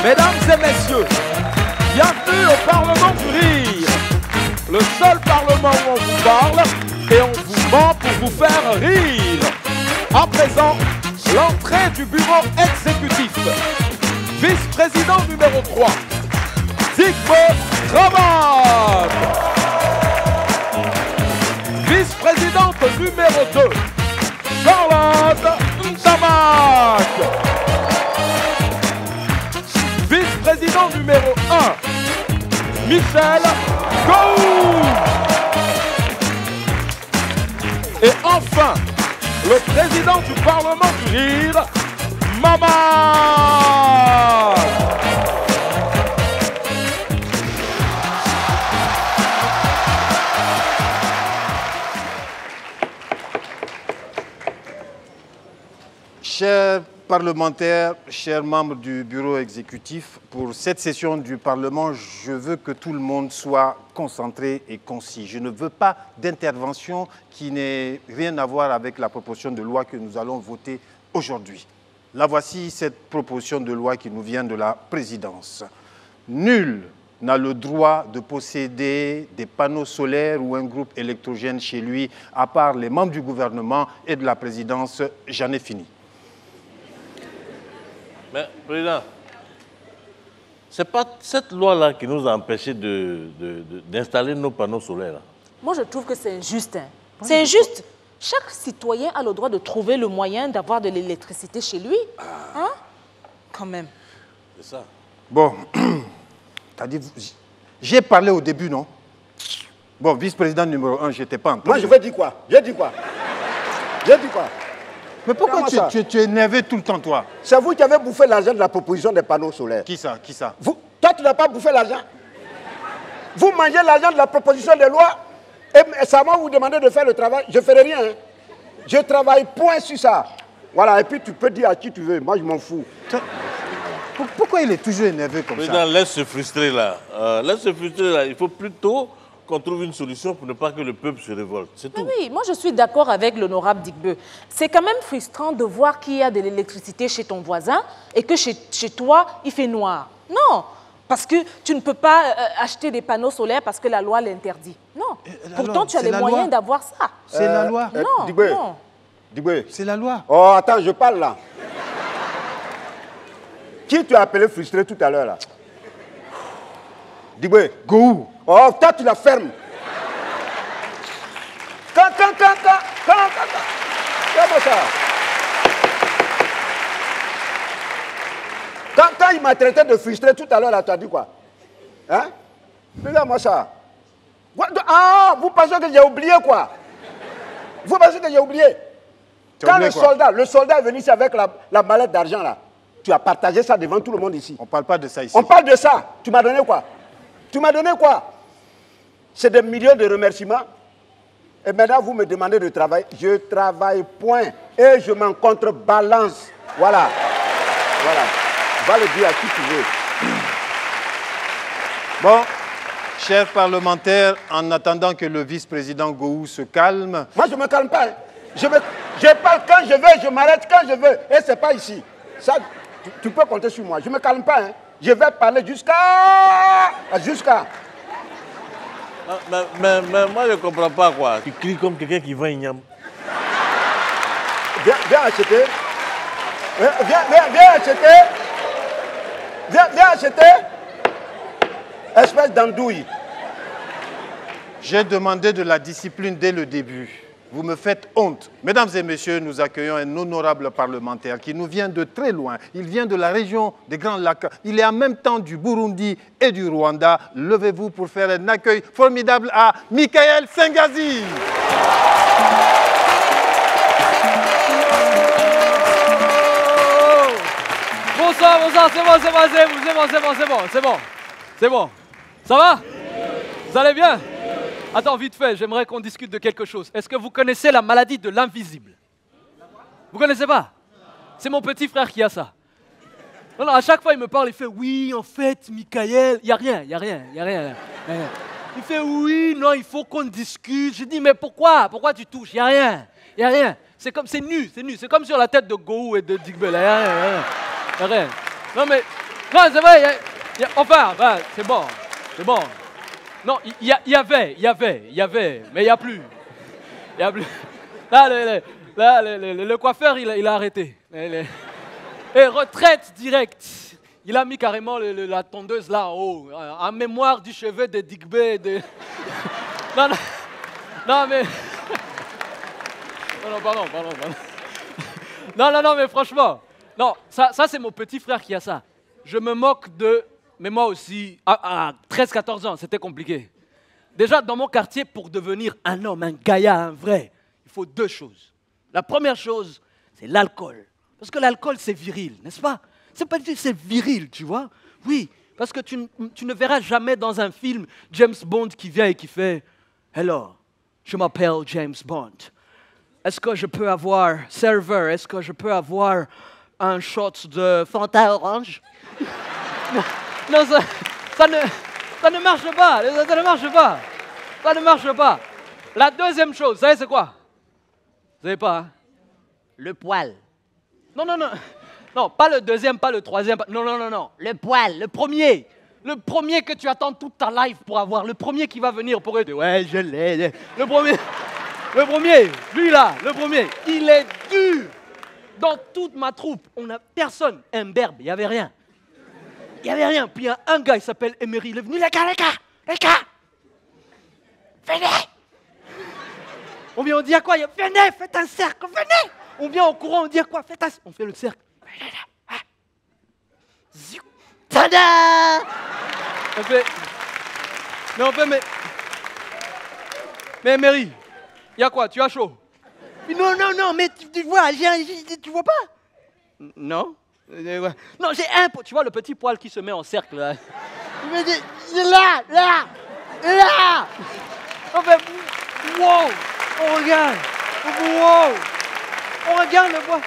Mesdames et messieurs, bienvenue au Parlement du Rire. Le seul Parlement où on vous parle et on vous ment pour vous faire rire. À présent, l'entrée du bureau exécutif. Vice-président numéro 3, Zygbe Cravate. Vice-présidente numéro 2, Charlotte Ntamak. Vice-président numéro 1, Michel Gou. Et enfin, le président du Parlement du Rire, Maman. Chers parlementaires, chers membres du bureau exécutif, pour cette session du Parlement, je veux que tout le monde soit concentré et concis. Je ne veux pas d'intervention qui n'ait rien à voir avec la proposition de loi que nous allons voter aujourd'hui. La voici, cette proposition de loi qui nous vient de la présidence. Nul n'a le droit de posséder des panneaux solaires ou un groupe électrogène chez lui, à part les membres du gouvernement et de la présidence. J'en ai fini. Mais, Président, ce n'est pas cette loi-là qui nous a empêchés d'installer nos panneaux solaires. Là. Moi, je trouve que c'est injuste. Hein. C'est injuste. Chaque citoyen a le droit de trouver le moyen d'avoir de l'électricité chez lui. Hein? Quand même. C'est ça. Bon, j'ai parlé au début, non? Bon, vice-président numéro 1, je n'étais pas entendu. Moi, je vais dire quoi? J'ai dit quoi? J'ai dit quoi? Mais pourquoi tu es énervé tout le temps, toi? C'est vous qui avez bouffé l'argent de la proposition des panneaux solaires. Qui ça? Qui ça? Vous, toi, tu n'as pas bouffé l'argent. Vous mangez l'argent de la proposition de loi et ça va vous demander de faire le travail. Je ne ferai rien. Hein. Je travaille point sur ça. Voilà, et puis tu peux dire à qui tu veux. Moi, je m'en fous. Pourquoi il est toujours énervé comme ça? Président, laisse se frustrer là. Laisse se frustrer là. Il faut plutôt qu'on trouve une solution pour ne pas que le peuple se révolte. C'est tout. Oui, moi je suis d'accord avec l'honorable Zygbe. C'est quand même frustrant de voir qu'il y a de l'électricité chez ton voisin et que chez toi, il fait noir. Non, parce que tu ne peux pas acheter des panneaux solaires parce que la loi l'interdit. Non. Pourtant, tu as les moyens d'avoir ça. C'est la loi. Non, Zygbe, non. Zygbe. C'est la loi. Oh, attends, je parle là. Qui tu as appelé frustré tout à l'heure là? Zygbe. Gou. Oh, toi, tu la fermes. Comment ça? Quand il m'a traité de frustré tout à l'heure, tu as dit quoi? Hein? Regarde-moi ça. Ah, vous pensez que j'ai oublié quoi? Vous pensez que j'ai oublié? Quand le soldat est venu ici avec la mallette d'argent là, tu as partagé ça devant tout le monde ici. On ne parle pas de ça ici. On parle de ça. Tu m'as donné quoi? Tu m'as donné quoi? C'est des millions de remerciements. Et maintenant, vous me demandez de travailler. Je travaille point. Et je m'en contrebalance. Voilà. Voilà. Va le dire à qui tu veux. Bon, chers parlementaires, en attendant que le vice-président Gou se calme... Moi, je ne me calme pas. Hein. Je parle quand je veux, je m'arrête quand je veux. Et ce n'est pas ici. Ça, tu peux compter sur moi. Je ne me calme pas. Hein. Je vais parler jusqu'à... Mais moi, je ne comprends pas quoi. Tu cries comme quelqu'un qui vend une yam. Viens acheter. Viens acheter. Viens acheter. Espèce d'andouille. J'ai demandé de la discipline dès le début. Vous me faites honte. Mesdames et messieurs, nous accueillons un honorable parlementaire qui nous vient de très loin. Il vient de la région des Grands Lacs. Il est en même temps du Burundi et du Rwanda. Levez-vous pour faire un accueil formidable à Michael Sengazi. Bonsoir, c'est bon. Ça va? Vous allez bien? Attends, vite fait, j'aimerais qu'on discute de quelque chose. Est-ce que vous connaissez la maladie de l'invisible? Vous connaissez pas? C'est mon petit frère qui a ça. Non, à chaque fois, il me parle, il fait « Oui, en fait, Michael... » Il n'y a rien. Il fait « Oui, non, il faut qu'on discute. » Je dis « Mais pourquoi? Pourquoi tu touches? Il n'y a rien. C'est nu. C'est comme sur la tête de Gou et de Zygbe. Il n'y a rien. Non, mais Non, c'est vrai, enfin, c'est bon, c'est bon. Non, il y avait, mais il n'y a plus. Il y a plus. Là, le coiffeur, il a arrêté. Et retraite directe. Il a mis carrément la tondeuse là en haut, en mémoire du cheveu de Digbé. Non, non, non, mais... Non, pardon. Non, mais franchement, non, ça c'est mon petit frère qui a ça. Je me moque de... Mais moi aussi, à 13-14 ans, c'était compliqué. Déjà, dans mon quartier, pour devenir un homme, un gaillard, un vrai, il faut 2 choses. La première chose, c'est l'alcool. Parce que l'alcool, c'est viril, n'est-ce pas? C'est pas du tout, c'est viril, tu vois? Oui, parce que tu ne verras jamais dans un film James Bond qui vient et qui fait « Hello, je m'appelle James Bond. Est-ce que je peux avoir, serveur, est-ce que je peux avoir un shot de Fanta Orange ?» Non, ça ne marche pas, ça ne marche pas. Ça ne marche pas. La deuxième chose, vous savez c'est quoi? Vous savez pas, hein? Le poil. Non, pas le deuxième, pas le troisième. Non. Le poil, le premier. Le premier que tu attends toute ta life pour avoir. Le premier qui va venir pour aider. Ouais, je l'ai. Le premier, lui là, le premier. Il est dur. Dans toute ma troupe, on n'a personne. Imberbe, il n'y avait rien. Il n'y avait rien. Puis il y a un gars, il s'appelle Emery. Il est venu, les gars. Venez. On vient, on dit à quoi? Venez, faites un cercle, venez. On vient en courant, on dit à quoi? Faites un cercle. On fait le cercle. Tada! Mais Emery, il y a quoi? Tu as chaud? Non, mais tu vois, tu vois pas? Non? Non, j'ai un poil. Tu vois le petit poil qui se met en cercle là? Là! Enfin, wow! On regarde! Wow! On regarde le poil!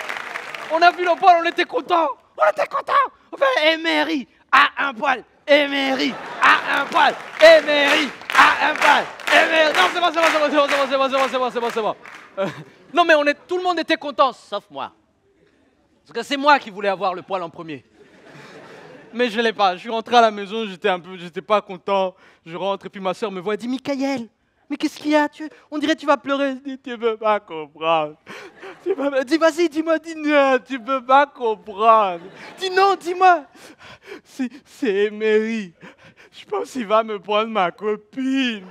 On a vu le poil, on était contents! Enfin, Emery a un poil! Emery a un poil! Emery a un poil! Emery... Non, c'est bon. Non, mais tout le monde était content, sauf moi. Parce que c'est moi qui voulais avoir le poil en premier. Mais je ne l'ai pas. Je suis rentré à la maison, j'étais pas content. Je rentre et puis ma soeur me voit et dit « Michael, mais qu'est-ce qu'il y a? On dirait que tu vas pleurer. » Je dis « Tu ne peux pas comprendre. » Dis vas-y, dis-moi, dis non, tu ne peux pas comprendre. Dis non, dis-moi. C'est Emery. Je pense qu'il va me prendre ma copine.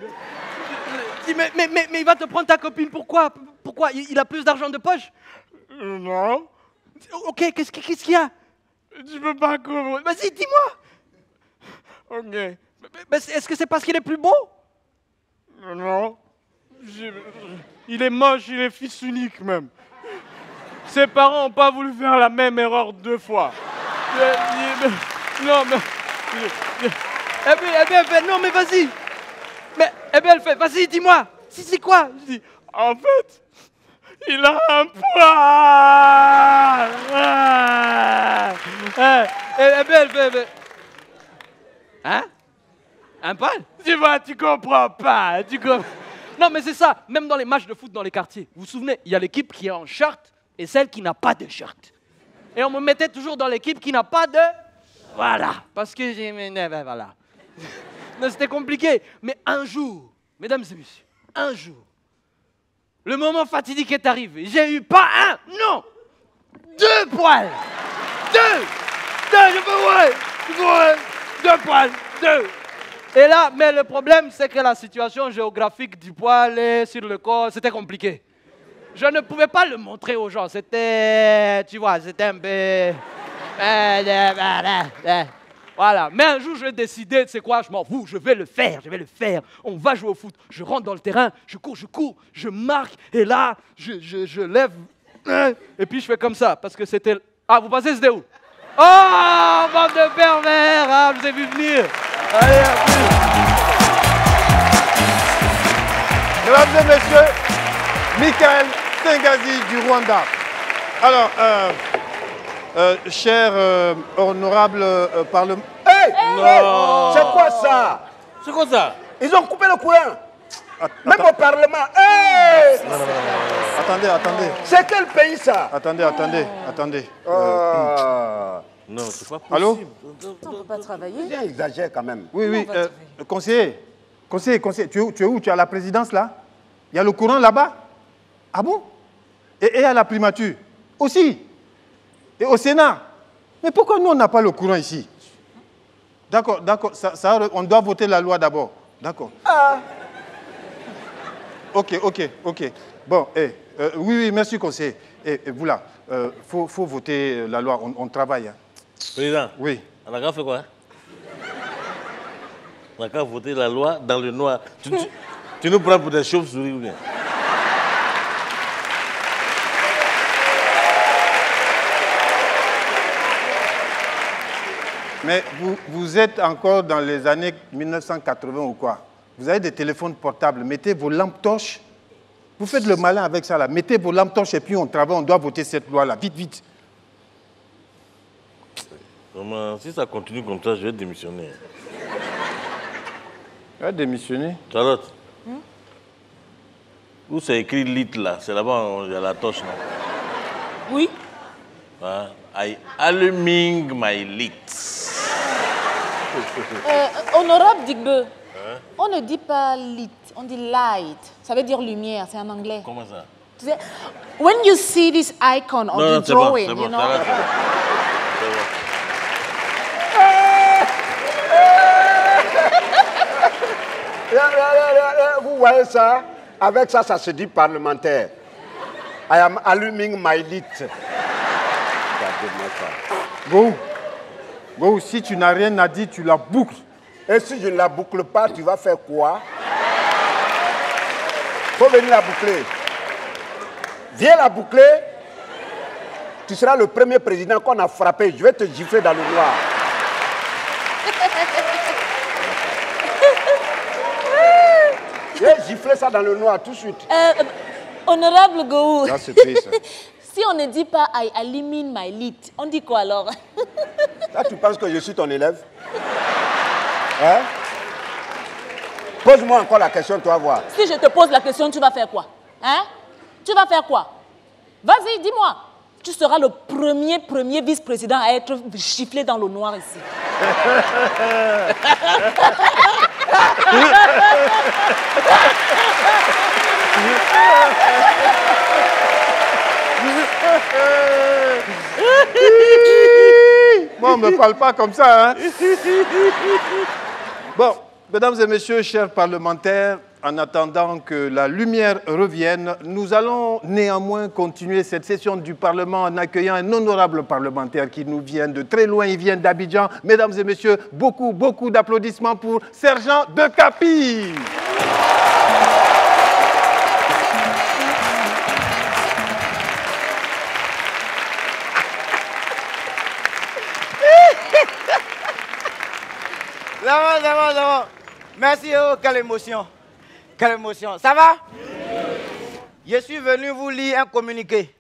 Dis, mais il va te prendre ta copine, pourquoi? Pourquoi? Il a plus d'argent de poche? Non. Ok, qu'est-ce qu'il y a? Je peux pas comprendre. Vas-y, dis-moi. Ok. Est-ce que c'est parce qu'il est plus beau? Non. Il est moche, il est fils unique même. Ses parents n'ont pas voulu faire la même erreur 2 fois. Non, mais... Eh bien, elle fait, non, mais vas-y. Mais, eh bien, elle fait, vas-y, dis-moi. C'est quoi? Je dis, en fait, il a un poil. Eh bien, elle fait, hein? Un poil? Tu vois, tu comprends pas. Non, mais c'est ça. Même dans les matchs de foot dans les quartiers. Vous vous souvenez, il y a l'équipe qui est en shirt et celle qui n'a pas de shirt. Et on me mettait toujours dans l'équipe qui n'a pas de... Voilà. Parce que j'ai... Voilà. Non, c'était compliqué. Mais un jour, mesdames et messieurs, un jour, le moment fatidique est arrivé. J'ai eu pas un, non, 2 poils. 2, je peux voir. 2 poils, 2. Et là, mais le problème, c'est que la situation géographique du poil et sur le corps, c'était compliqué. Je ne pouvais pas le montrer aux gens. C'était, tu vois, c'était un peu... Voilà. Mais un jour, je vais décider, tu sais quoi, je m'en fous, je vais le faire. On va jouer au foot. Je rentre dans le terrain, je cours, je marque, et là, je lève, et puis je fais comme ça, parce que c'était... Ah, vous pensez c'était où? Oh, bande de pervers, ah, je vous ai vu venir. Allez, Mesdames et messieurs, Michael Tengazi du Rwanda. Alors, cher honorable parlement... Hey, c'est quoi ça? C'est quoi ça? Ils ont coupé le courant. Même au Parlement. Hey! Non. Attendez. C'est quel pays ça? Attendez. Non, c'est pas possible. Allô? On ne peut pas travailler. Bien exagère quand même. Oui, oui. on va Conseiller, tu es où? Tu es à la présidence, là? Il y a le courant là-bas? Ah bon? Et à la primature? Aussi? Et au Sénat? Mais pourquoi nous, on n'a pas le courant ici? D'accord, d'accord. On doit voter la loi d'abord. D'accord. Ah, Ok. Bon, oui, merci, conseiller. Et vous là, faut voter la loi. On travaille. Hein. Président, Oui. on a qu'à faire quoi? On a qu'à voter la loi dans le noir. Tu nous prends pour des chauves-souris ou bien? Mais vous êtes encore dans les années 1980 ou quoi? Vous avez des téléphones portables. Mettez vos lampes torches. Vous faites le malin avec ça là. Mettez vos lampes torches et puis on travaille. On doit voter cette loi là. Vite, vite. Vraiment, si ça continue comme ça, je vais démissionner. Tu vas démissionner? Charlotte, où c'est écrit lit là? C'est là-bas, il y a la torche, non? Oui. Hein? I alluming my lit. Honorable Digbe, on ne dit pas lit, on dit light. Ça veut dire lumière, c'est en anglais. Comment ça? Tu sais, when you see this icon on Non, the c'est bon, drawing, c'est bon, you know. Charlotte, c'est bon. vous voyez ça? Avec ça, ça se dit parlementaire. I am alluming my lit. Regardez-moi ça. Go, si tu n'as rien à dire, tu la boucles. Et si je ne la boucle pas, tu vas faire quoi? Faut venir la boucler. Viens la boucler. Tu seras le premier président qu'on a frappé. Je vais te gifler dans le noir. Je vais gifler ça dans le noir tout de suite. Honorable Gou, Dans ce pays, ça. si on ne dit pas I illumine my lit, on dit quoi alors? Là, tu penses que je suis ton élève? Hein? Pose-moi encore la question, tu vas voir. Si je te pose la question, tu vas faire quoi? Hein? Tu vas faire quoi? Vas-y, dis-moi. Tu seras le premier vice-président à être giflé dans le noir ici. Bon, on ne me parle pas comme ça, hein. Bon, mesdames et messieurs, chers parlementaires, en attendant que la lumière revienne, nous allons néanmoins continuer cette session du Parlement en accueillant un honorable parlementaire qui nous vient de très loin, il vient d'Abidjan. Mesdames et messieurs, beaucoup d'applaudissements pour Sergent De Capi. D'abord. Merci, oh, quelle émotion. Quelle émotion. Ça va? Je suis venu vous lire un communiqué.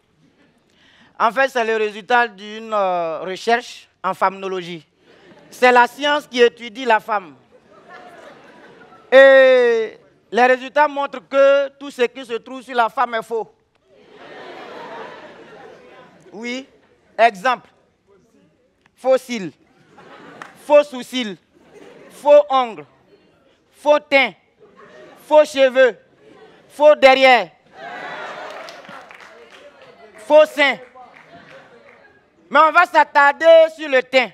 En fait, c'est le résultat d'une recherche en femnologie. C'est la science qui étudie la femme. Et les résultats montrent que tout ce qui se trouve sur la femme est faux. Oui. Exemple. Faux cils. Faux sourcils. Faux ongles. Faux teint. Faux cheveux. Faux derrière. Faux seins. Mais on va s'attarder sur le teint.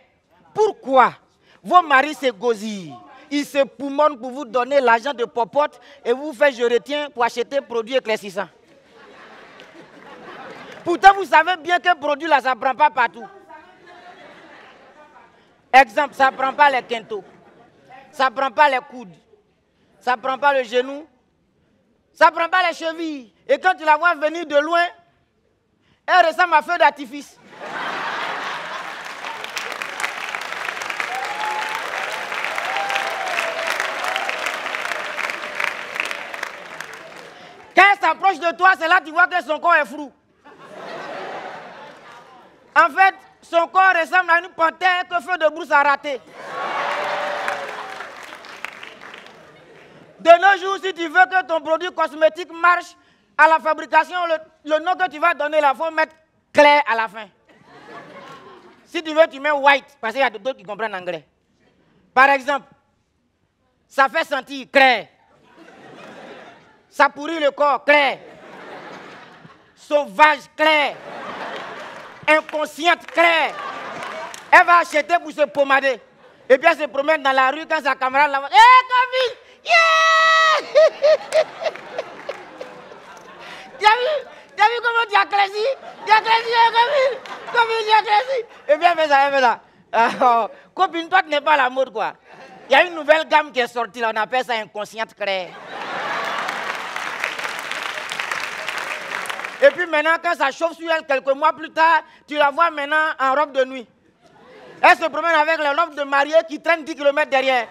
Pourquoi vos maris se gosillent? Ils se poumonnent pour vous donner l'argent de popote et vous faites je retiens pour acheter produits éclaircissants. Pourtant, vous savez bien qu'un produit là, ça ne prend pas partout. Exemple, ça ne prend pas les quintaux. Ça ne prend pas les coudes. Ça ne prend pas le genou. Ça ne prend pas les chevilles. Et quand tu la vois venir de loin, elle ressemble à feu d'artifice. Quand elle s'approche de toi, c'est là que tu vois que son corps est flou. En fait, son corps ressemble à une panthère que feu de brousse a raté. De nos jours, si tu veux que ton produit cosmétique marche à la fabrication, le nom que tu vas donner, il faut mettre clair à la fin. Si tu veux, tu mets white, parce qu'il y a d'autres qui comprennent anglais. Par exemple, ça fait sentir clair. Ça pourrit le corps, clair. Sauvage, clair. Inconsciente, clair. Elle va acheter pour se pommader. Et puis elle se promène dans la rue quand sa camarade la voit. Hé, Camille! Yeah! T'as vu comment tu as clési? Tu as clési, Camille? Camille, tu as clési? Et puis elle fait ça, elle fait ça. Alors, copine, toi, tu n'es pas à la mode, quoi. Il y a une nouvelle gamme qui est sortie, là, on appelle ça inconsciente claire. Et puis maintenant, quand ça chauffe sur elle, quelques mois plus tard, tu la vois maintenant en robe de nuit. Elle se promène avec les robes de mariée qui traînent 10 km derrière.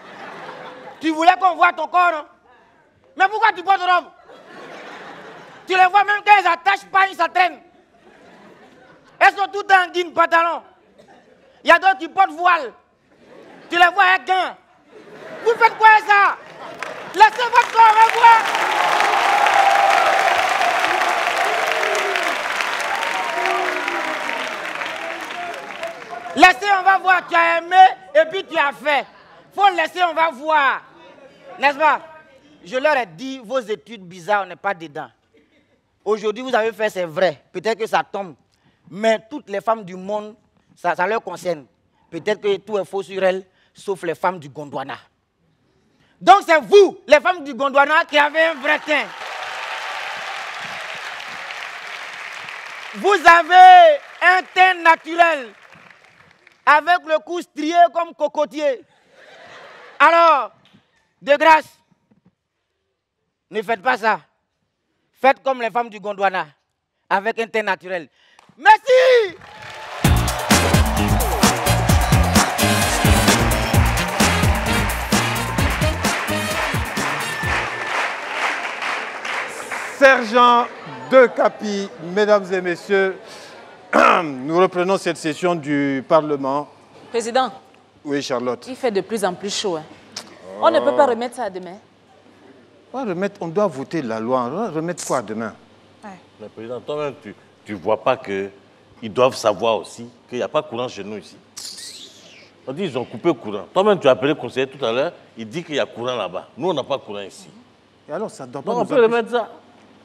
Tu voulais qu'on voit ton corps, non? Mais pourquoi tu portes robe? Tu les vois même quand elles attachent pas, ça traîne. Elles sont toutes en guine, pantalon. Il y a d'autres qui portent voile. Tu les vois avec gain. Vous faites quoi ça? Laissez votre corps revoir. Laissez, on va voir. Tu as aimé et puis tu as fait. Faut laisser, on va voir. N'est-ce pas? Je leur ai dit, vos études bizarres, on n'est pas dedans. Aujourd'hui, vous avez fait, c'est vrai. Peut-être que ça tombe. Mais toutes les femmes du monde, ça leur concerne. Peut-être que tout est faux sur elles, sauf les femmes du Gondwana. Donc c'est vous, les femmes du Gondwana, qui avez un vrai teint. Vous avez un teint naturel, avec le cou strié comme cocotier. Alors, de grâce, ne faites pas ça. Faites comme les femmes du Gondwana, avec un teint naturel. Merci! Sergent de Capi, mesdames et messieurs, nous reprenons cette session du Parlement. Président. Oui, Charlotte. Il fait de plus en plus chaud. Hein. On ne peut pas remettre ça à demain. On doit voter la loi. On doit remettre quoi demain? Ouais. Mais président, toi-même, tu ne vois pas qu'ils doivent savoir aussi qu'il n'y a pas de courant chez nous ici. On dit qu'ils ont coupé le courant. Toi-même, tu as appelé le conseiller tout à l'heure, il dit qu'il y a courant là-bas. Nous, on n'a pas de courant ici. Et alors, ça doit pas on peut remettre ça.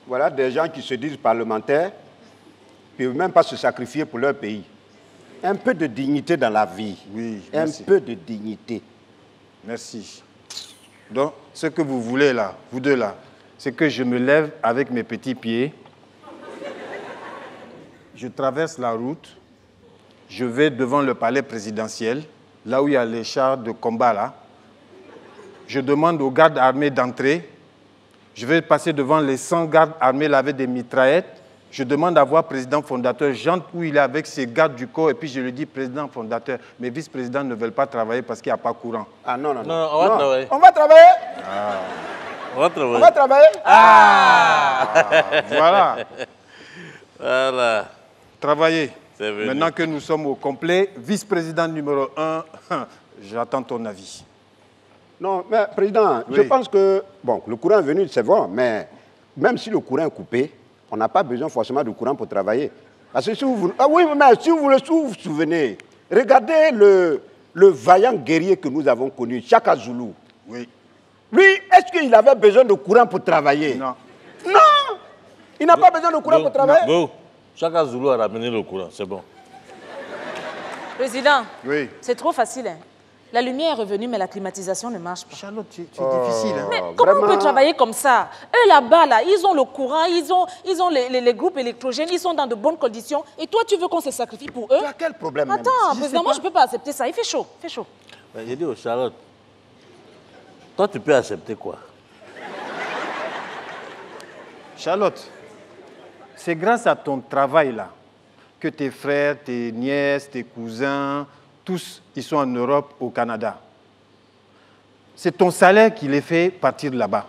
Voilà des gens qui se disent parlementaires, qui ne peuvent même pas se sacrifier pour leur pays. Un peu de dignité dans la vie. Oui, merci. Un peu de dignité. Merci. Donc, ce que vous voulez là, vous deux là, c'est que je me lève avec mes petits pieds, je traverse la route, je vais devant le palais présidentiel, là où il y a les chars de combat là, je demande aux gardes armés d'entrer, je vais passer devant les 100 gardes armés là avec des mitraillettes, je demande à voir président fondateur, j'entre où il est avec ses gardes du corps et puis je lui dis président fondateur, mes vice-présidents ne veulent pas travailler parce qu'il n'y a pas courant. Ah non, non, non. On va travailler. On va travailler. Ah. On va travailler. On va travailler. Voilà. Voilà. Travailler. Maintenant que nous sommes au complet, vice-président numéro 1, j'attends ton avis. Non, mais président, oui. Je pense que, bon, le courant est venu, c'est bon, mais même si le courant est coupé, on n'a pas besoin forcément de courant pour travailler. Parce que si vous, oui, mais si vous vous souvenez, regardez le vaillant guerrier que nous avons connu, Chaka Zulu. Oui. Lui, est-ce qu'il avait besoin de courant pour travailler? Non. Non! Il n'a pas besoin de courant pour travailler? Bon, Chaka Zulu a ramené le courant, c'est bon. Président, oui. C'est trop facile. Hein. La lumière est revenue, mais la climatisation ne marche pas. Charlotte, tu es difficile. Hein. Mais comment on peut travailler comme ça? Eux, là-bas, là, ils ont le courant, ils ont les groupes électrogènes, ils sont dans de bonnes conditions. Et toi, tu veux qu'on se sacrifie pour eux? Tu as quel problème? Attends, président, moi, je ne peux pas accepter ça. Il fait chaud, il fait chaud. J'ai dit aux Charlotte, toi, tu peux accepter quoi? Charlotte, c'est grâce à ton travail, là, que tes frères, tes nièces, tes cousins... tous, ils sont en Europe, au Canada. C'est ton salaire qui les fait partir là-bas.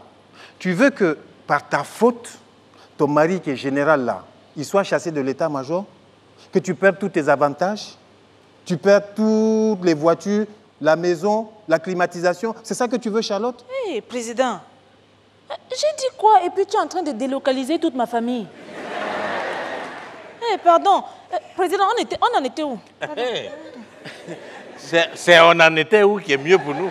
Tu veux que, par ta faute, ton mari qui est général là, il soit chassé de l'état-major? Que tu perds tous tes avantages? Tu perds toutes les voitures, la maison, la climatisation? C'est ça que tu veux, Charlotte? Hé, président, j'ai dit quoi? Et puis tu es en train de délocaliser toute ma famille. Hé, pardon. Président, on en était où? C'est on en était où qui est mieux pour nous.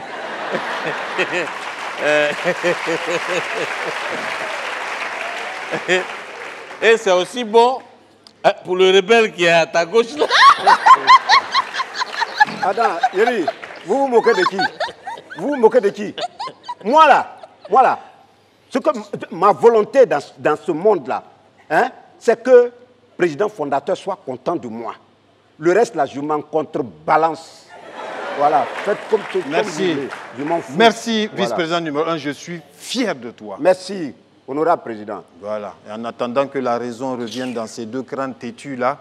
Et c'est aussi bon pour le rebelle qui est à ta gauche là. Attends, Yeri, vous vous moquez de qui? Vous vous moquez de qui? Moi là, ce que ma volonté dans ce monde-là, hein, c'est que le président fondateur soit content de moi. Le reste, là, je m'en contrebalance. Voilà, faites comme vous voulez. Je m'en fous. Merci, Voilà. vice-président numéro 1, je suis fier de toi. Merci, honorable président. Voilà, et en attendant que la raison revienne dans ces deux crânes têtus-là,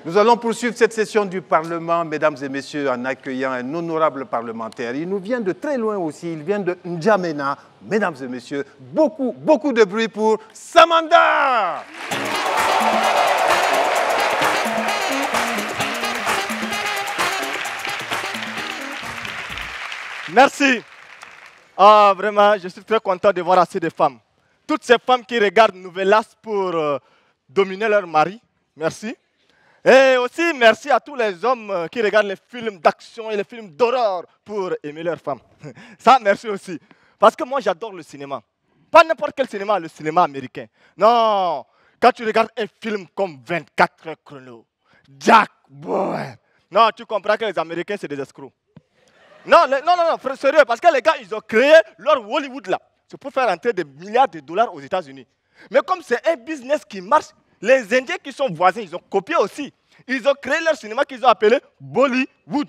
nous allons poursuivre cette session du Parlement, mesdames et messieurs, en accueillant un honorable parlementaire. Il nous vient de très loin aussi, il vient de N'Djamena. Mesdames et messieurs, beaucoup de bruit pour Samanda! Merci. Ah, vraiment, je suis très content de voir assez de femmes. Toutes ces femmes qui regardent Nouvelas pour dominer leur mari. Merci. Et aussi, merci à tous les hommes qui regardent les films d'action et les films d'horreur pour aimer leurs femmes. Ça, merci aussi. Parce que moi, j'adore le cinéma. Pas n'importe quel cinéma, le cinéma américain. Non, quand tu regardes un film comme 24 heures chrono, Jack Boy, non, tu comprends que les Américains, c'est des escrocs. Non, sérieux, parce que les gars, ils ont créé leur Hollywood là. C'est pour faire entrer des milliards de dollars aux États-Unis. Mais comme c'est un business qui marche, les Indiens qui sont voisins, ils ont copié aussi. Ils ont créé leur cinéma qu'ils ont appelé Bollywood.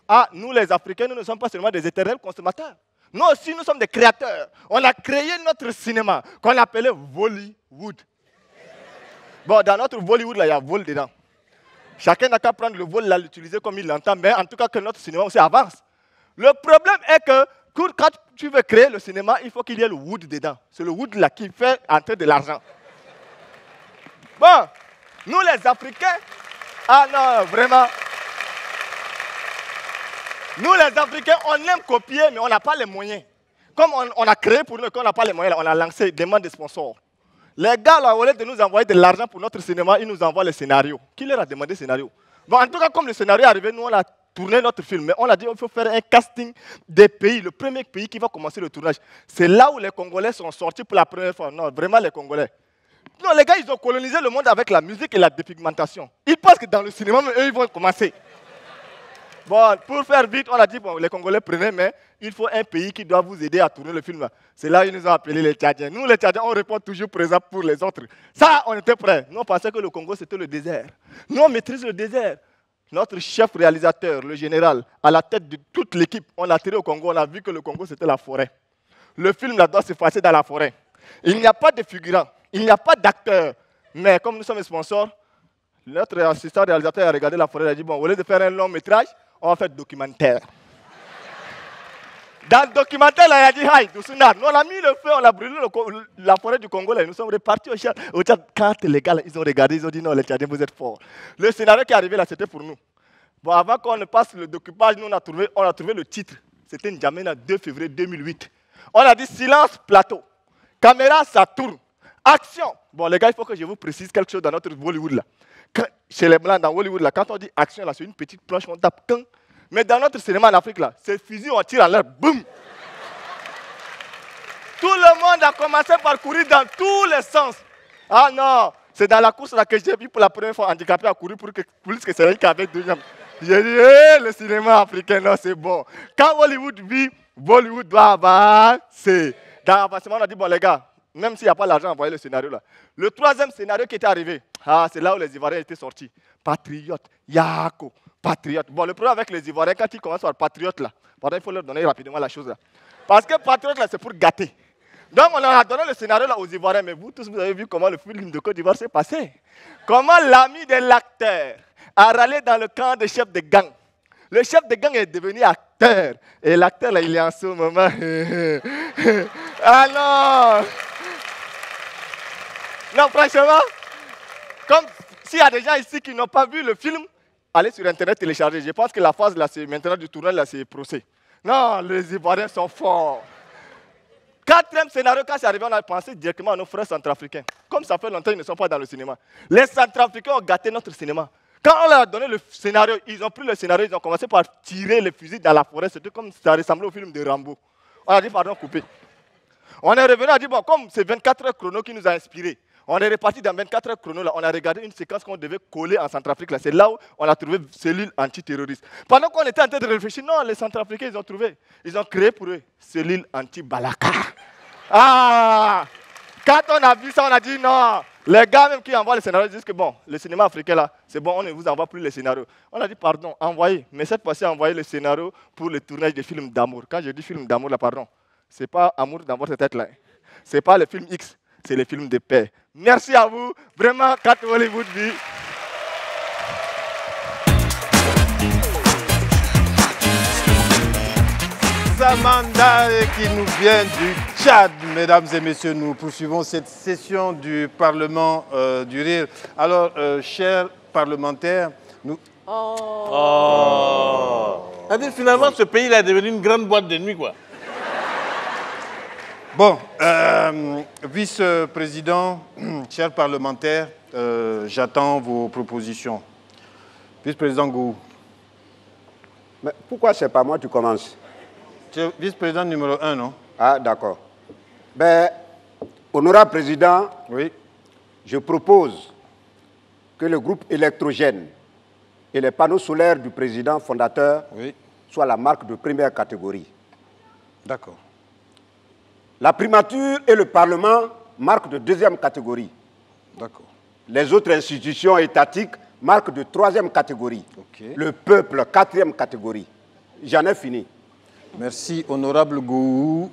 Ah, nous les Africains, nous ne sommes pas seulement des éternels consommateurs. Nous aussi, nous sommes des créateurs. On a créé notre cinéma qu'on appelait Bollywood. Bon, dans notre Bollywood, là, il y a vol dedans. Chacun n'a qu'à prendre le vol, là, l'utiliser comme il l'entend, mais en tout cas que notre cinéma aussi avance. Le problème est que quand tu veux créer le cinéma, il faut qu'il y ait le wood dedans. C'est le wood là qui fait entrer de l'argent. Bon, nous les Africains, ah non, vraiment. Nous les Africains, on aime copier, mais on n'a pas les moyens. Comme on a créé pour nous, qu'on n'a pas les moyens, là, on a lancé demande de sponsors. Les gars, là, au lieu de nous envoyer de l'argent pour notre cinéma, ils nous envoient les scénarios. Qui leur a demandé scénario? Bon, en tout cas, comme le scénario est arrivé, nous, on a tourné notre film. Mais on a dit qu'il faut faire un casting des pays. Le premier pays qui va commencer le tournage. C'est là où les Congolais sont sortis pour la première fois. Non, vraiment les Congolais. Non, les gars, ils ont colonisé le monde avec la musique et la dépigmentation. Ils pensent que dans le cinéma, eux, ils vont commencer. Bon, pour faire vite, on a dit, bon, les Congolais prenaient, mais il faut un pays qui doit vous aider à tourner le film. C'est là qu'ils nous ont appelés les Tchadiens. Nous, les Tchadiens, on répond toujours présent pour les autres. Ça, on était prêts. Nous, on pensait que le Congo, c'était le désert. Nous, on maîtrise le désert. Notre chef réalisateur, le général, à la tête de toute l'équipe, on a tiré au Congo, on a vu que le Congo, c'était la forêt. Le film là, doit se passer dans la forêt. Il n'y a pas de figurants, il n'y a pas d'acteurs. Mais comme nous sommes sponsors, notre assistant réalisateur a regardé la forêt et a dit, bon, au lieu de faire un long métrage, on va faire documentaire. Dans le documentaire, là, il a dit, aïe, Doussounar, nous on a mis le feu, on a brûlé la forêt du Congo, là, nous sommes repartis au Tchad. Quand les gars, là, ils ont regardé, ils ont dit, non, les Tchadiens, vous êtes forts. Le scénario qui est arrivé là, c'était pour nous. Bon, avant qu'on ne passe le découpage, nous, on a trouvé le titre. C'était N'Djamena, 2 février 2008. On a dit, silence, plateau. Caméra, ça tourne. Action. Bon, les gars, il faut que je vous précise quelque chose dans notre Bollywood, là. Chez les Blancs, dans Hollywood, là, quand on dit action, là, c'est une petite planche, on tape. Mais dans notre cinéma en Afrique, là, c'est fusil, on tire à l'air, boum. Tout le monde a commencé par courir dans tous les sens. Ah non, c'est dans la course là que j'ai vu pour la première fois handicapé à courir plus que celui qui avait 2 jambes. J'ai dit, le cinéma africain, non, c'est bon. Quand Hollywood vit, Bollywood doit avancer. Dans l'avancement, on a dit, bon, les gars, même s'il n'y a pas l'argent, envoyez le scénario là. Le 3e scénario qui était arrivé, c'est là où les Ivoiriens étaient sortis. Patriote, Yako, patriote. Bon, le problème avec les Ivoiriens, quand ils commencent par patriote là, il faut leur donner rapidement la chose là. Parce que patriote là, c'est pour gâter. Donc on leur a donné le scénario là aux Ivoiriens, mais vous tous, vous avez vu comment le film de Côte d'Ivoire s'est passé. Comment l'ami de l'acteur a râlé dans le camp des chefs de gang. Le chef de gang est devenu acteur. Et l'acteur là, il est en ce moment. Ah non! Non, franchement, comme s'il y a des gens ici qui n'ont pas vu le film, allez sur Internet télécharger. Je pense que la phase là, c'est maintenant du tournage, là, c'est procès. Non, les Ivoiriens sont forts. 4e scénario, quand c'est arrivé, on a pensé directement à nos frères centrafricains. Comme ça fait longtemps qu'ils ne sont pas dans le cinéma. Les centrafricains ont gâté notre cinéma. Quand on leur a donné le scénario, ils ont pris le scénario, ils ont commencé par tirer les fusils dans la forêt. C'était comme ça ressemblait au film de Rambo. On a dit, pardon, coupé. On est revenu, on a dit, bon, comme c'est 24 heures chrono qui nous a inspirés, on est reparti dans 24 heures chrono. Là, on a regardé une séquence qu'on devait coller en Centrafrique. C'est là où on a trouvé cellule antiterroriste. Pendant qu'on était en train de réfléchir, non, les Centrafricains, ils ont trouvé. Ils ont créé pour eux cellule anti-Balaka. Ah! Quand on a vu ça, on a dit non. Les gars même qui envoient les scénarios disent que bon, le cinéma africain là, c'est bon, on ne vous envoie plus les scénarios. On a dit pardon, envoyez. Mais cette fois-ci, envoyez le scénario pour le tournage des films d'amour. Quand je dis film d'amour là, pardon, c'est pas amour dans votre tête là. C'est pas le film X, c'est le film de paix. Merci à vous. Vraiment, quand Hollywood vit. Samanda qui nous vient du Tchad. Mesdames et messieurs, nous poursuivons cette session du Parlement du Rire. Alors, chers parlementaires, nous... Finalement, ce pays est devenu une grande boîte de nuit, quoi. Bon, vice-président, chers parlementaires, j'attends vos propositions. Vice-président Gou. Mais pourquoi c'est pas moi qui commence? Vice-président numéro 1, non? Ah, d'accord. Ben, honorable président, oui. Je propose que le groupe électrogène et les panneaux solaires du président fondateur soient la marque de première catégorie. D'accord. La primature et le Parlement, marque de deuxième catégorie. D'accord. Les autres institutions étatiques, marque de troisième catégorie. Okay. Le peuple, quatrième catégorie. J'en ai fini. Merci, honorable Gou.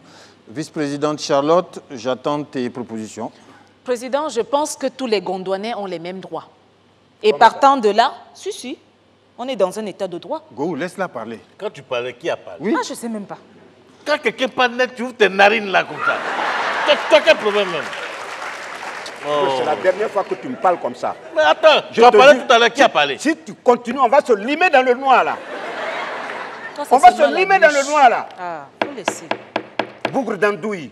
Vice-présidente Charlotte, j'attends tes propositions. Président, je pense que tous les Gondouanais ont les mêmes droits. Et partant de là, si, on est dans un état de droit. Gou, laisse-la parler. Quand tu parlais, qui a parlé? Oui. Ah, je ne sais même pas. Quand quelqu'un parle net, tu ouvres tes narines là comme ça. T'as quel problème même? C'est la dernière fois que tu me parles comme ça. Mais attends, tu as parlé tout à l'heure, qui a parlé? Si tu continues, on va se limer dans le noir là. Toi, on va se limer dans le noir là. Ah, faut laisser. Bougre d'andouille.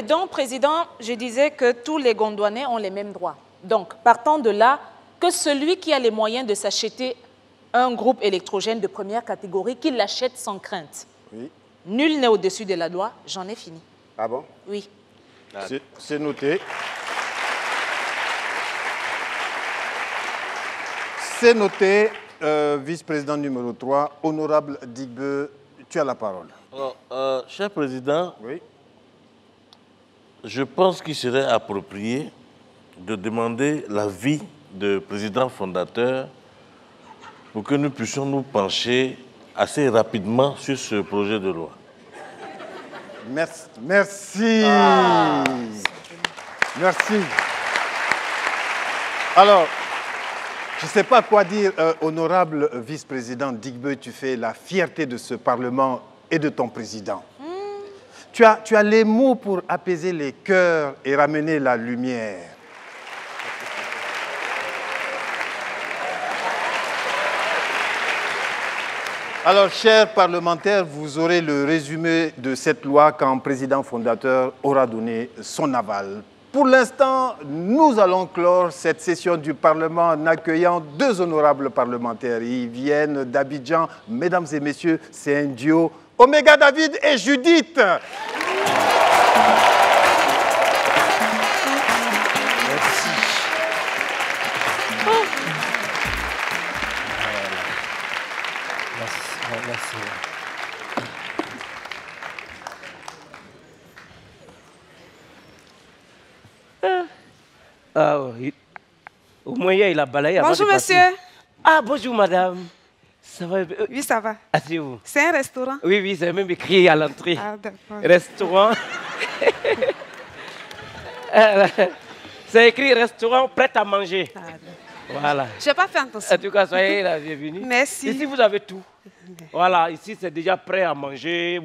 Donc, Président, je disais que tous les Gondouanais ont les mêmes droits. Donc, partant de là, que celui qui a les moyens de s'acheter un groupe électrogène de première catégorie, qu'il l'achète sans crainte. Oui. Nul n'est au-dessus de la loi, j'en ai fini. Ah bon? Oui. C'est noté. C'est noté. Vice-président numéro 3, honorable Digbe, tu as la parole. Alors, cher président, oui. Je pense qu'il serait approprié de demander l'avis du président fondateur pour que nous puissions nous pencher assez rapidement sur ce projet de loi. Merci. Merci. Merci. Alors, je ne sais pas quoi dire, honorable vice-président Digbe, tu fais la fierté de ce Parlement et de ton président. Tu as les mots pour apaiser les cœurs et ramener la lumière. Alors, chers parlementaires, vous aurez le résumé de cette loi quand le président fondateur aura donné son aval. Pour l'instant, nous allons clore cette session du Parlement en accueillant deux honorables parlementaires. Ils viennent d'Abidjan. Mesdames et messieurs, c'est un duo. Oméga David et Judith. Merci. Merci. Ah oui. Au moins, il a balayé avant de Bonjour, passer. monsieur. Ah, bonjour, madame. Ça va? Oui, ça va. Asseyez-vous. C'est un restaurant? Oui, oui, c'est même écrit à l'entrée. Ah, d'accord. Restaurant. C'est écrit restaurant prêt à manger. Ah, voilà. je n'ai pas fait attention. En tout cas, soyez la bienvenue. Merci. Ici, vous avez tout. Voilà, ici, c'est déjà prêt à manger.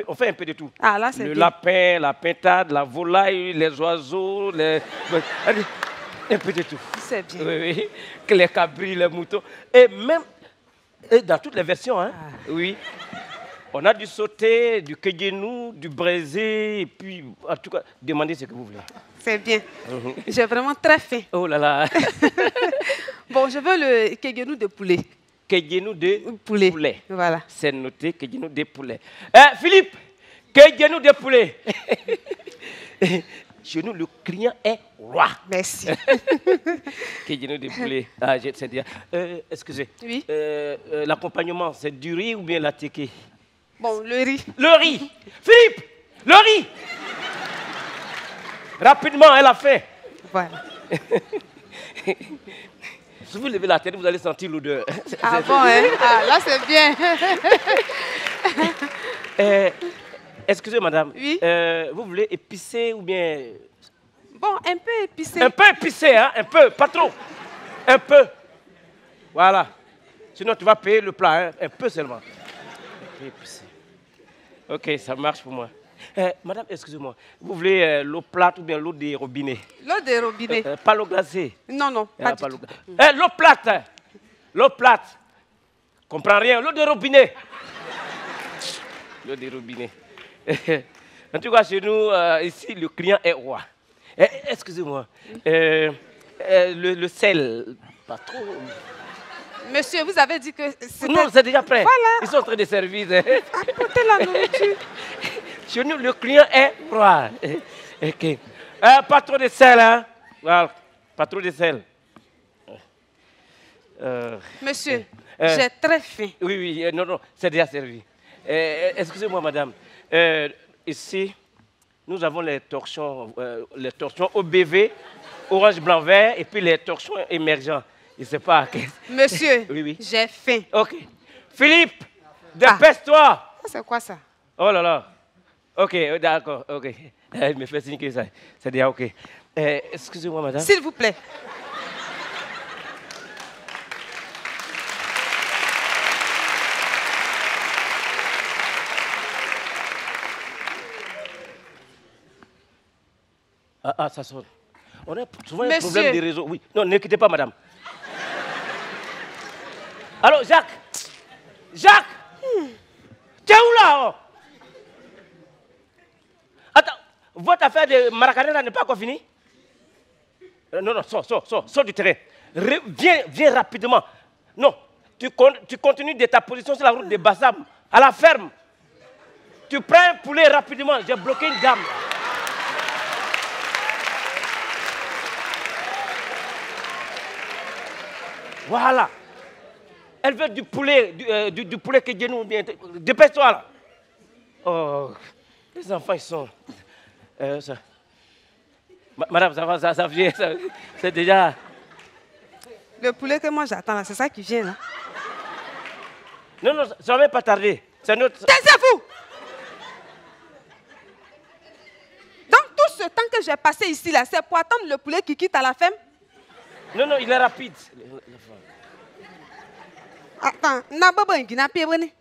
On fait un peu de tout. Ah, là, c'est Le bien. lapin, la pintade, la volaille, les oiseaux, un peu de tout. C'est bien. Oui, oui. Que les cabris, les moutons. Et même dans toutes les versions, hein. Ah. Oui. On a du sauté, du kegenou, du braisé, et puis, en tout cas, demandez ce que vous voulez. C'est bien. J'ai vraiment très faim. Oh là là. Bon, je veux le kegenou de poulet. Kegenou de poulet. Voilà. C'est noté, kegenou de poulet. Philippe, kegenou de poulet. Chez nous, le client est roi. Merci. Kegenou de poulet. Ah, c'est bien. Excusez. Oui. L'accompagnement, c'est du riz ou bien la teke? Bon, le riz. Le riz. Philippe, le riz. Rapidement, elle a fait. Voilà. Si vous levez la tête, vous allez sentir l'odeur. Ah bon, hein? Ah, là, c'est bien. Excusez, madame. Oui. Vous voulez épicé ou bien... Bon, un peu épicé. Un peu épicé, hein? Un peu, pas trop. Un peu. Voilà. Sinon, tu vas payer le plat, hein? Un peu seulement. Un peu épicé. Ok, ça marche pour moi. Madame, excusez-moi. Vous voulez l'eau plate ou bien l'eau des robinets? L'eau des robinets. Pas l'eau glacée. Non, non, pas du tout. L'eau plate. L'eau plate. Comprends rien. L'eau de robinet. L'eau des robinets. En tout cas, chez nous, ici, le client est roi. Excusez-moi. Le sel, pas trop. Monsieur, vous avez dit que c'était... Non, c'est déjà prêt. Voilà. Ils sont en train de servir. Apportez la nourriture. Chez nous, le client est roi. Ok. Pas trop de sel, hein? Voilà. Pas trop de sel. Monsieur, j'ai très faim. Oui, oui, non, c'est déjà servi. Excusez-moi, madame. Ici, nous avons les torchons OBV, orange, blanc, vert, et puis les torchons émergents. Je ne sais pas. Monsieur, oui. J'ai faim. Ok. Philippe, dépêche-toi. C'est quoi ça? Oh là là. Ok, d'accord, ok. Il me fait signe que ça, c'est déjà ok. Excusez-moi, madame. S'il vous plaît. Ah, ça sonne. On a souvent un problème de réseau. Oui. Non, ne quittez pas, madame. Allô, Jacques? Jacques? Tu es où là? Oh? Attends, votre affaire de Maracanã n'est pas encore finie? Non, sors du terrain. Viens rapidement. Non, tu continues de ta position sur la route de Bassam, à la ferme. Tu prends un poulet rapidement. J'ai bloqué une dame. Voilà. Elle veut du poulet, du poulet que Dieu nous vient. Dépêche-toi là. Oh, les enfants, ils sont... Madame, ça va, ça vient. C'est déjà... Le poulet que moi j'attends là, c'est ça qui vient là. Non, ça ne va même pas tarder. C'est notre... Taisez-vous! Dans tout ce temps que j'ai passé ici là, c'est pour attendre le poulet qui quitte à la ferme? Non, il est rapide. Attends, Nababa Nginapi Boni.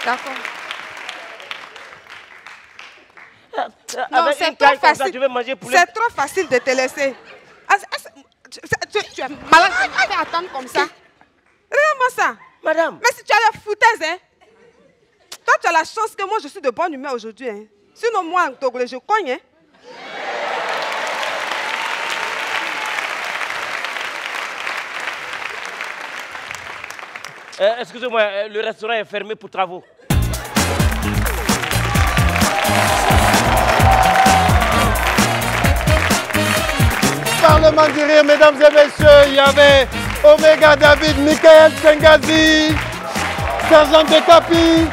D'accord. Non, c'est trop facile. C'est trop facile de te laisser. Tu es malade de me faire attendre comme ça. Regarde-moi ça. Madame. Mais si tu as la foutaise, hein. Toi, tu as la chance que moi, je suis de bonne humeur aujourd'hui. Hein. Sinon, moi, en Togolais, je cogne. Hein. Excusez-moi, le restaurant est fermé pour travaux. Parlement du rire, mesdames et messieurs, il y avait Omega David, Michael Sengazi, Sergent de Capi,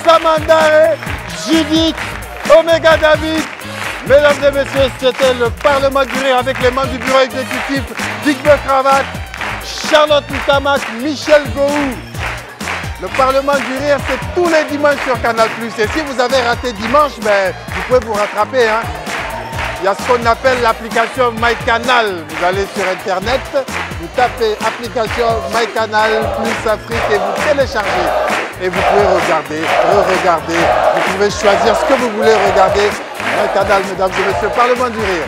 Samanda, Judith, Omega David. Mesdames et messieurs, c'était le Parlement du rire avec les membres du bureau exécutif, Digbe Cravate, Charlotte Ntamak, Michel Gouhou. Le Parlement du rire, c'est tous les dimanches sur Canal+. Et si vous avez raté dimanche, ben, vous pouvez vous rattraper. Hein. Il y a ce qu'on appelle l'application MyCanal. Vous allez sur Internet, vous tapez application MyCanal plus Afrique et vous téléchargez. Et vous pouvez regarder, re-regarder. Vous pouvez choisir ce que vous voulez regarder. MyCanal, mesdames et messieurs, Parlement du rire.